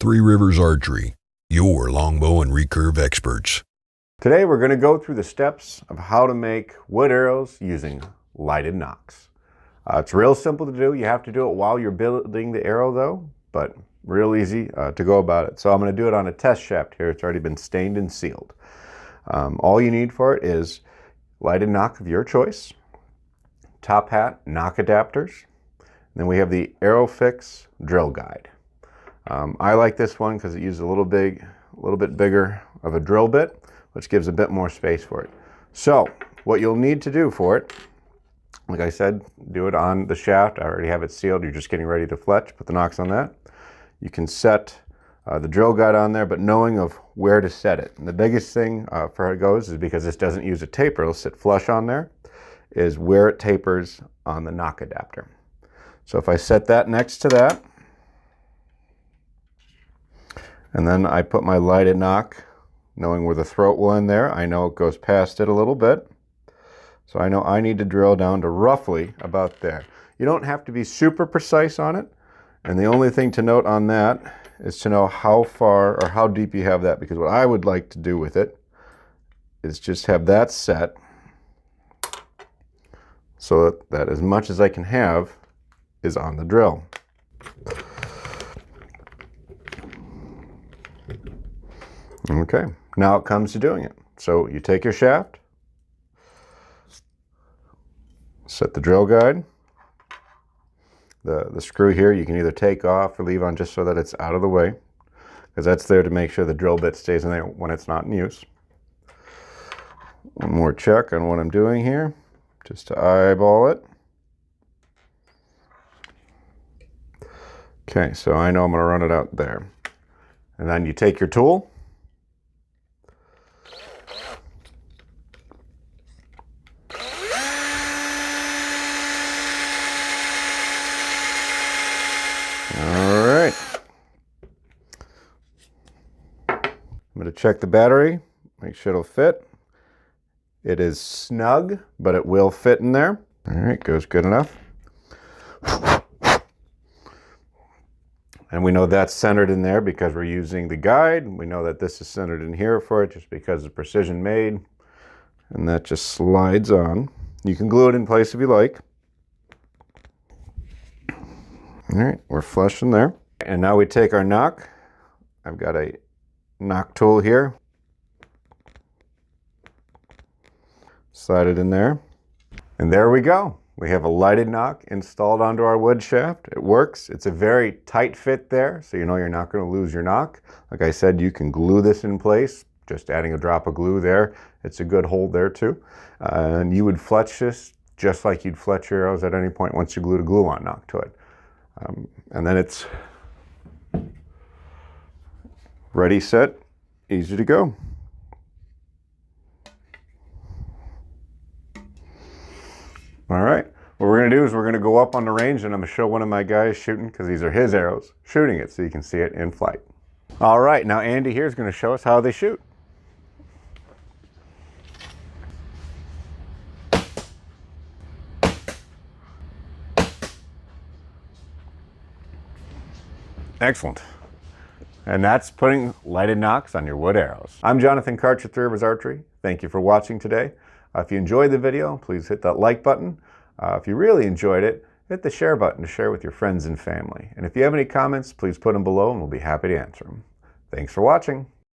Three Rivers Archery, your longbow and recurve experts. Today we're going to go through the steps of how to make wood arrows using lighted nocks. It's real simple to do. You have to do it while you're building the arrow though, but real easy to go about it. So I'm going to do it on a test shaft here. It's already been stained and sealed. All you need for it is lighted nock of your choice, top hat nock adapters, and then we have the ArrowFix drill guide. I like this one because it uses a little bit bigger of a drill bit, which gives a bit more space for it. So what you'll need to do for it, like I said, do it on the shaft. I already have it sealed. You're just getting ready to fletch. Put the nocks on that. You can set the drill guide on there, but knowing of where to set it. And the biggest thing for how it goes is because this doesn't use a taper, it'll sit flush on there, is where it tapers on the nock adapter. So if I set that next to that, and then I put my lighted nock, knowing where the throat will end there, I know it goes past it a little bit. So I know I need to drill down to roughly about there. You don't have to be super precise on it. And the only thing to note on that is to know how far or how deep you have that, because what I would like to do with it is just have that set so that as much as I can have is on the drill. Okay, now it comes to doing it. So you take your shaft, set the drill guide. The screw here you can either take off or leave on just so that it's out of the way, because that's there to make sure the drill bit stays in there when it's not in use. One more check on what I'm doing here, just to eyeball it. Okay, so I know I'm going to run it out there. And then you take your tool, Alright, I'm going to check the battery, make sure it'll fit. It is snug, but it will fit in there. Alright, goes good enough. And we know that's centered in there because we're using the guide. We know that this is centered in here for it just because of precision made. And that just slides on. You can glue it in place if you like. All right, we're flush in there. And now we take our nock. I've got a nock tool here. Slide it in there. And there we go. We have a lighted nock installed onto our wood shaft. It works. It's a very tight fit there, so you know you're not going to lose your nock. Like I said, you can glue this in place. Just adding a drop of glue there. It's a good hold there too. And you would fletch this just like you'd fletch your arrows at any point once you glued a glue-on nock to it. And then it's ready, set, easy to go. All right, what we're going to do is we're going to go up on the range and I'm going to show one of my guys shooting, because these are his arrows, shooting it so you can see it in flight. All right, now Andy here is going to show us how they shoot. Excellent. And that's putting lighted nocks on your wood arrows. I'm Jonathan Karch at Three Rivers Archery. Thank you for watching today. If you enjoyed the video, please hit that like button. If you really enjoyed it, hit the share button to share with your friends and family. And if you have any comments, please put them below and we'll be happy to answer them. Thanks for watching.